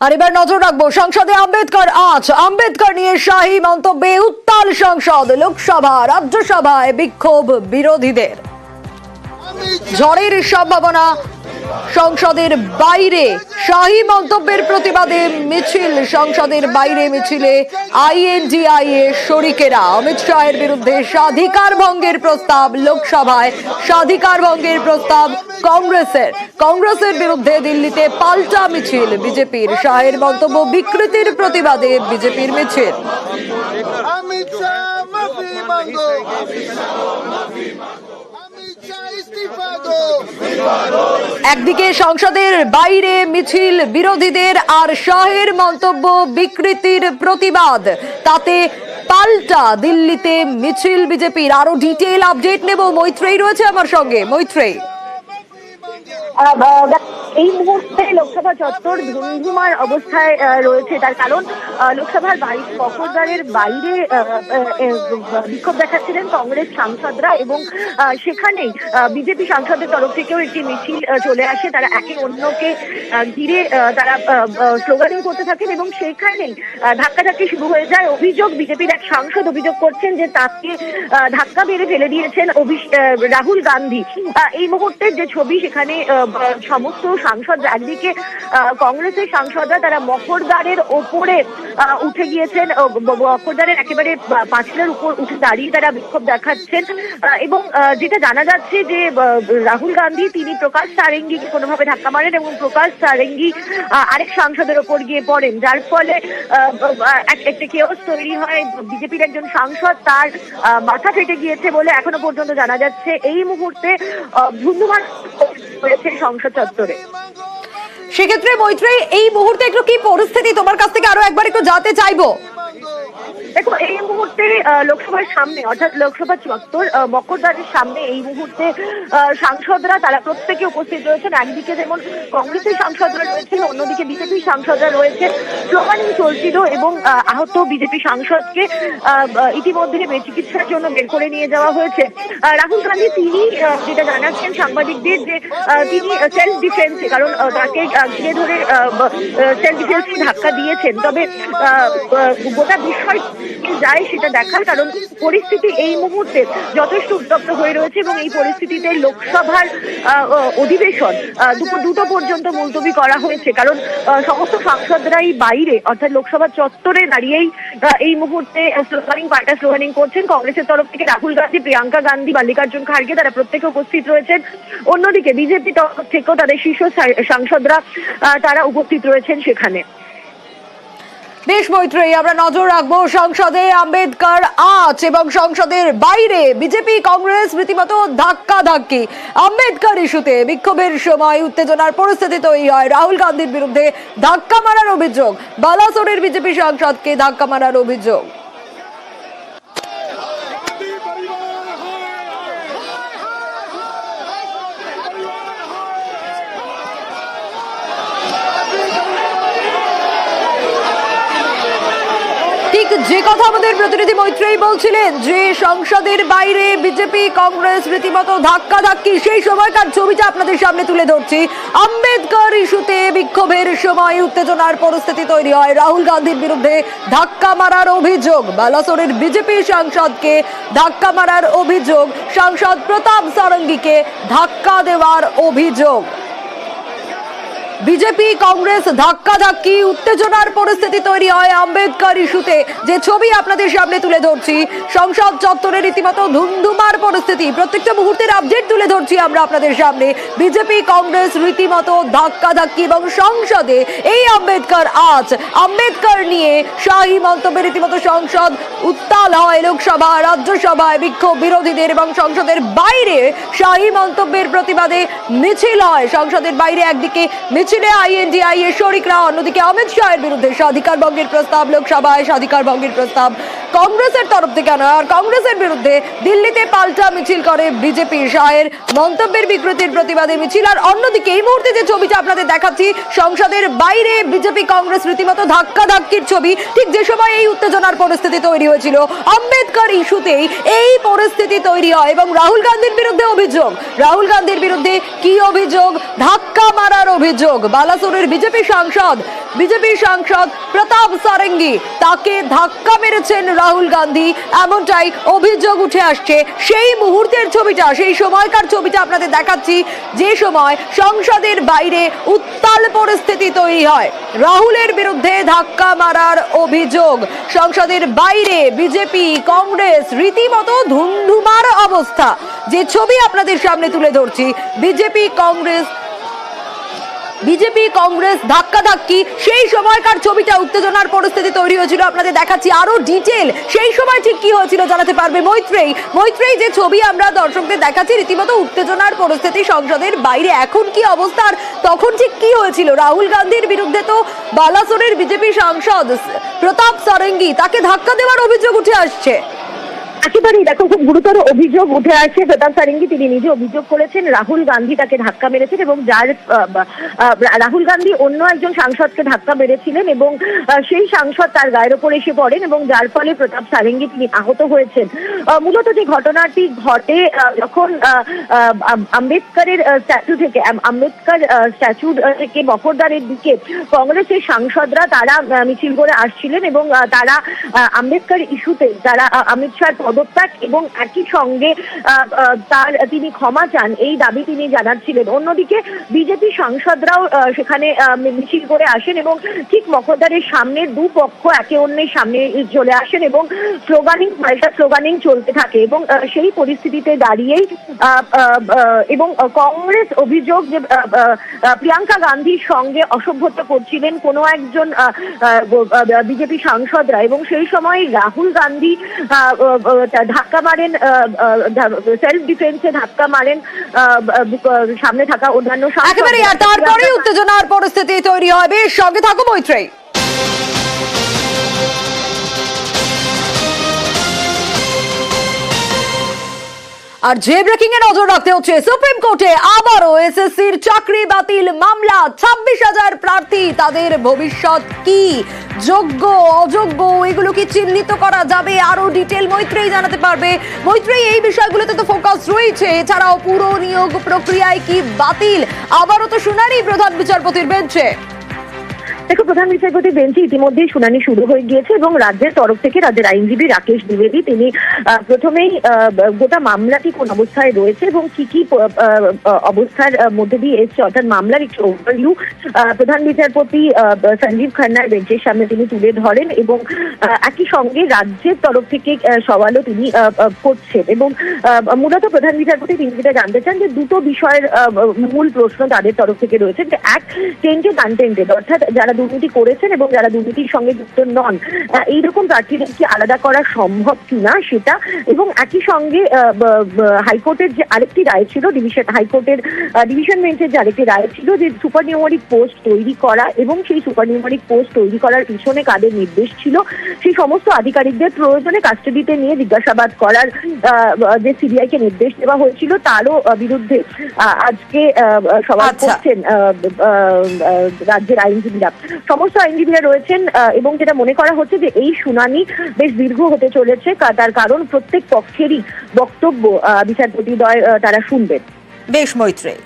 আর এবার নজর রাখবো সংসদে আম্বেদকর নিয়ে শাহী মন্তব্যে উত্তাল সংসদ, লোকসভা রাজ্যসভায় বিক্ষোভ বিরোধীদের। ঝড়ের সম্ভাবনা, সংসদের বাইরে শাহী মন্তব্যের প্রতিবাদে মিছিল, সংসদের বাইরে মিছিলে আইএনডিআইএ শরিকেরা। অমিত শাহের বিরুদ্ধে স্বাধিকার ভঙ্গের প্রস্তাব, লোকসভায় স্বাধিকার ভঙ্গের প্রস্তাব কংগ্রেসের বিরুদ্ধে দিল্লিতে পাল্টা মিছিল বিজেপির। শাহের মন্তব্য বিকৃতির প্রতিবাদে বিজেপির মিছিল। একদিকে সংসদের বাইরে মিছিল বিরোধীদের, আর শাহের মন্তব্য বিকৃতির প্রতিবাদ, তাতে পাল্টা দিল্লিতে মিছিল বিজেপির। আরো ডিটেইল আপডেট নেব, মৈত্রেয়ী রয়েছে আমার সঙ্গে। মৈত্রেয়ী, এই মুহূর্তে লোকসভা চত্বর ধুমধুমার অবস্থায় রয়েছে। তার কারণ লোকসভার মকরদ্বারের বাইরে বিক্ষোভ দেখাচ্ছিলেন কংগ্রেস সাংসদরা, এবং সেখানেই বিজেপি সাংসদের তরফ থেকেও একটি মিছিল চলে আসে। তারা একে অন্যকে ঘিরে তারা স্লোগানিং করতে থাকেন, এবং সেখানেই ধাক্কাধাক্কি শুরু হয়ে যায়। অভিযোগ, বিজেপির এক সাংসদ অভিযোগ করছেন যে তাকে ধাক্কা মেরে ফেলে দিয়েছেন রাহুল গান্ধী। এই মুহূর্তের যে ছবি, সেখানে সমস্ত সাংসদ, একদিকে কংগ্রেসের সাংসদরা তারা মকরদ্বারের ওপরে উঠে গিয়েছেন, মকরদ্বারের একেবারে পাঁচিলের উপর উঠে দাঁড়িয়ে তারা বিক্ষোভ দেখাচ্ছেন। এবং যেটা জানা যাচ্ছে যে রাহুল গান্ধী তিনি প্রকাশ সারেঙ্গিকে কোনোভাবে ধাক্কা মারেন, এবং প্রকাশ সারেঙ্গি আরেক সাংসদের ওপর গিয়ে পড়েন, যার ফলে একটা কেওস তৈরি হয়। বিজেপির একজন সাংসদ, তার মাথা ফেটে গিয়েছে বলে এখনো পর্যন্ত জানা যাচ্ছে। এই মুহূর্তে ধুমধুমার হয়েছে সংসদ চত্বরে। সেক্ষেত্রে মৈত্রেয়ী, এই মুহূর্তে একটু কি পরিস্থিতি তোমার কাছ থেকে আরো একবার একটু জানতে চাইবো। দেখো, এই মুহূর্তে লোকসভার সামনে, অর্থাৎ লোকসভা চত্বর মকরদ্বারের সামনে এই মুহূর্তে সাংসদরা তারা প্রত্যেকে উপস্থিত রয়েছেন। একদিকে যেমন কংগ্রেসের সাংসদরা রয়েছেন, অন্যদিকে বিজেপির সাংসদরা রয়েছেন। স্লোগানিং চলছিল, এবং আহত বিজেপি সাংসদকে ইতিমধ্যে চিকিৎসার জন্য বের করে নিয়ে যাওয়া হয়েছে। রাহুল গান্ধী তিনি যেটা জানাচ্ছেন সাংবাদিকদের, যে তিনি সেলফ ডিফেন্সে, কারণ তাকে ঘিরে ধরে সেলফ ডিফেন্সে ধাক্কা দিয়েছেন। তবে গোটা বিষয় যায় সেটা দেখার, কারণ পরিস্থিতি এই মুহূর্তে যথেষ্ট উত্তপ্ত হয়ে রয়েছে, এবং এই পরিস্থিতিতে লোকসভার অধিবেশন দুপুর 2টো পর্যন্ত মুলতবি করা হয়েছে। কারণ সমস্ত সাংসদরাই বাইরে, অর্থাৎ লোকসভা চত্বরে দাঁড়িয়েই এই মুহূর্তে পাল্টা স্লোগানিং করছেন। কংগ্রেসের তরফ থেকে রাহুল গান্ধী, প্রিয়াঙ্কা গান্ধী, মাল্লিকার্জুন খাড়গে তারা প্রত্যেকে উপস্থিত রয়েছেন। অন্যদিকে বিজেপি তরফ থেকেও তাদের শীর্ষ সাংসদরা তারা উপস্থিত রয়েছেন সেখানে। বেশ মৈত্রেয়ী, আমরা নজর রাখবো সংসদে আম্বেদকর এবং সংসদের বাইরে বিজেপি কংগ্রেস রীতিমতো ধাক্কাধাক্কি। আম্বেদকর ইস্যুতে বিক্ষোভের সময় উত্তেজনার পরিস্থিতি তৈরি হয়। রাহুল গান্ধীর বিরুদ্ধে ধাক্কা মারার অভিযোগ, বালাসোরের বিজেপি সাংসদকে ধাক্কা মারার অভিযোগ। যে কথা আমাদের প্রতিনিধি মৈত্রেয়ী বলছিলেন, যে সংসদের বাইরে বিজেপি কংগ্রেস রীতিমতো ধাক্কাধাক্কি, সেই সময়কার ছবিটা আপনাদের সামনে তুলে ধরছি। আম্বেদকর ইস্যুতে বিক্ষোভের সময় উত্তেজনার পরিস্থিতি তৈরি হয়। রাহুল গান্ধীর বিরুদ্ধে ধাক্কা মারার অভিযোগ, বালাসোরের বিজেপি সাংসদকে ধাক্কা মারার অভিযোগ, সাংসদ প্রতাপ সারঙ্গীকে ধাক্কা দেওয়ার অভিযোগ। বিজেপি কংগ্রেস ধাক্কাধাক্কি, উত্তেজনার পরিস্থিতি তৈরি হয় আম্বেদকর ইস্যুতে। যে ছবি আপনাদের সামনে তুলে ধরছি, সংসদ চত্বরে রীতিমতো ধুমধুমার পরিস্থিতি, প্রত্যেকটা মুহূর্তের আপডেট তুলে ধরছি আমরা আপনাদের সামনে। বিজেপি কংগ্রেস রীতিমতো ধাক্কাধাক্কি, এবং সংসদে এই আম্বেদকর নিয়ে শাহী মন্তব্যে রীতিমতো সংসদ উত্তাল হয়। লোকসভা রাজ্যসভায় বিক্ষোভ বিরোধীদের, এবং সংসদের বাইরে শাহী মন্তব্যের প্রতিবাদে মিছিল হয়। সংসদের বাইরে একদিকে মিছিলে আইএনডিআইএ শরিকরা, অন্যদিকে অমিত শাহের বিরুদ্ধে স্বাধিকার ভঙ্গের প্রস্তাব, লোকসভায় স্বাধিকার ভঙ্গের প্রস্তাব কংগ্রেসের তরফ থেকে আনা, আর কংগ্রেসের বিরুদ্ধে দিল্লিতে পাল্টা মিছিল করে বিজেপি। শাহের মন্তব্যের বিকৃতির প্রতিবাদে মিছিল। আর অন্যদিকে এই মুহূর্তে যে ছবিটা আপনাদের দেখাচ্ছি, সংসদের বাইরে বিজেপি কংগ্রেস রীতিমতো ধাক্কাধাক্কির ছবি। ঠিক যে সময় এই উত্তেজনার পরিস্থিতি তৈরি হয়েছিল আম্বেদকর ইস্যুতেই এই পরিস্থিতি তৈরি হয়। এবং রাহুল গান্ধীর বিরুদ্ধে অভিযোগ, রাহুল গান্ধীর বিরুদ্ধে কি অভিযোগ? ধাক্কা মারার অভিযোগ। অভিযোগ বালাসোরের বিজেপি সাংসদ প্রতাপ সারেঙ্গি তাকে ধাক্কা মেরেছেন রাহুল গান্ধী, এমনটাই অভিযোগ উঠে আসছে। সেই মুহূর্তের ছবিটা, সেই সময়কার ছবিটা আপনাদের দেখাচ্ছি, যে সময় সংসদের বাইরে উত্তাল পরিস্থিতি তৈরি হয়। রাহুলের বিরুদ্ধে ধাক্কা মারার অভিযোগ। সংসদের বাইরে বিজেপি কংগ্রেস রীতিমতো ধুন্ধুমার অবস্থা। যে ছবি আপনাদের সামনে তুলে ধরছি, বিজেপি কংগ্রেস ধাক্কাধাক্কি, সেই সময়কার ছবিটা, উত্তেজনার পরিস্থিতি তৈরি হয়েছিল। আপনাদের দেখাচ্ছি আরো ডিটেল, সেই সময় ঠিক কি হয়েছিল জানাতে পারবে মৈত্রেয়ী। যে ছবি আমরা দর্শকদের দেখাচ্ছি, রীতিমতো উত্তেজনার পরিস্থিতি সংসদের বাইরে। এখন কি অবস্থা, আর তখন ঠিক কি হয়েছিল? রাহুল গান্ধীর বিরুদ্ধে তো বালাসোরের বিজেপি সাংসদ প্রতাপ সারেঙ্গি, তাকে ধাক্কা দেওয়ার অভিযোগ উঠে আসছে। একেবারেই দেখো, খুব গুরুতর অভিযোগ উঠে আসছে। প্রতাপ সারেঙ্গি তিনি নিজে অভিযোগ করেছেন রাহুল গান্ধী তাকে ধাক্কা মেরেছেন, এবং যার রাহুল গান্ধী অন্য একজন সাংসদকে ধাক্কা মেরেছিলেন এবং সেই সাংসদ তার গায়ের ওপর এসে পড়েন, এবং যার ফলে প্রতাপ সারেঙ্গি তিনি আহত হয়েছেন। মূলত যে ঘটনাটি ঘটে, যখন আম্বেদকরের স্ট্যাচু থেকে মফরদারের দিকে কংগ্রেসের সাংসদরা তারা মিছিল করে আসছিলেন, এবং তারা আম্বেদকর ইস্যুতে তারা অমিত শাহর পদত্যাগ এবং একই সঙ্গে তিনি ক্ষমা চান, এই দাবি তিনি জানাচ্ছিলেন। অন্যদিকে বিজেপি সাংসদরাও সেখানে মিছিল করে আসেন, এবং ঠিক মফরদারের সামনে দুপক্ষ একে অন্যের সামনে চলে আসেন, এবং স্লোগানিং চলতে থাকে। এবং সেই পরিস্থিতিতে দাঁড়িয়েই এবং কংগ্রেস অভিযোগ যে প্রিয়াঙ্কা গান্ধীর সঙ্গে অসভ্যতা করছিলেন কোনো একজন বিজেপি সাংসদরা, এবং সেই সময় রাহুল গান্ধী ধাক্কা মারেন, সেলফ ডিফেন্সে ধাক্কা মারেন সামনে থাকা অন্যান্য সাংসদ। তারপরে উত্তেজনার পরিস্থিতি তৈরি হয়। বেশ, সঙ্গে থাকো মৈত্রেয়ী। আর যে ব্রেকিং এ নজর রাখতে হচ্ছে, সুপ্রিম কোর্টে আবারও এসএসসির চাকরি বাতিল মামলা। 26,000 প্রার্থী, তাদের ভবিষ্যৎ কি, যোগ্য অযোগ্য, এগুলো কি চিহ্নিত করা যাবে? আরো ডিটেল মৈত্রেয়ী জানাতে পারবে। মৈত্রেয়ী, এই বিষয়গুলোতে তো ফোকাস রয়েছে, এছাড়াও পুরো নিয়োগ প্রক্রিয়ায় কি বাতিল? আবারও তো শুনানি প্রধান বিচারপতির বেঞ্চে। দেখো, প্রধান বিচারপতি বেঞ্চে ইতিমধ্যেই শুনানি শুরু হয়ে গিয়েছে, এবং রাজ্যের তরফ থেকে রাজ্যের আইনজীবী রাকেশ দ্বিবেদী তিনি প্রথমেই গোটা মামলাটি কোন অবস্থায় রয়েছে এবং কি কি অবস্থার মধ্যে দিয়ে এসছে, অর্থাৎ মামলার একটি ওভারভিউ প্রধান বিচারপতি সঞ্জীব খান্নার বেঞ্চের সামনে তিনি তুলে ধরেন, এবং একই সঙ্গে রাজ্যের তরফ থেকে সওয়ালও তিনি করছেন। এবং মূলত প্রধান বিচারপতি তিনি যেটা জানতে চান, যে দুটো বিষয়ের মূল প্রশ্ন তাদের তরফ থেকে রয়েছে, যে এক, টেন্টেড আনটেন্টেড, অর্থাৎ যারা দুর্নীতি করেছেন এবং যারা দুর্নীতির সঙ্গে যুক্ত নন, এইরকম প্রার্থীদের কি আলাদা করা সম্ভব কিনা সেটা, এবং একই সঙ্গে হাইকোর্টের যে আরেকটি রায় ছিল, হাইকোর্টের ডিভিশন বেঞ্চের যে আরেকটি রায় ছিল, যে সুপার নিউমারিক পোস্ট তৈরি করা, এবং সেই সুপার নিউমারিক পোস্ট তৈরি করার পিছনে কাদের নির্দেশ ছিল, সেই সমস্ত আধিকারিকদের প্রয়োজনে কাস্টাডিতে নিয়ে জিজ্ঞাসাবাদ করার যে সিবিআই কে নির্দেশ দেওয়া হয়েছিল, তারও বিরুদ্ধে আজকে সওয়াল করছেন রাজ্যের আইনজীবীরা। সমস্ত আইনজীবীরা রয়েছেন, এবং যেটা মনে করা হচ্ছে যে এই শুনানি বেশ দীর্ঘ হতে চলেছে, তার কারণ প্রত্যেক পক্ষেরই বক্তব্য বিচারপতিদ্বয় তারা শুনবেন। বেশ মৈত্রেয়ী।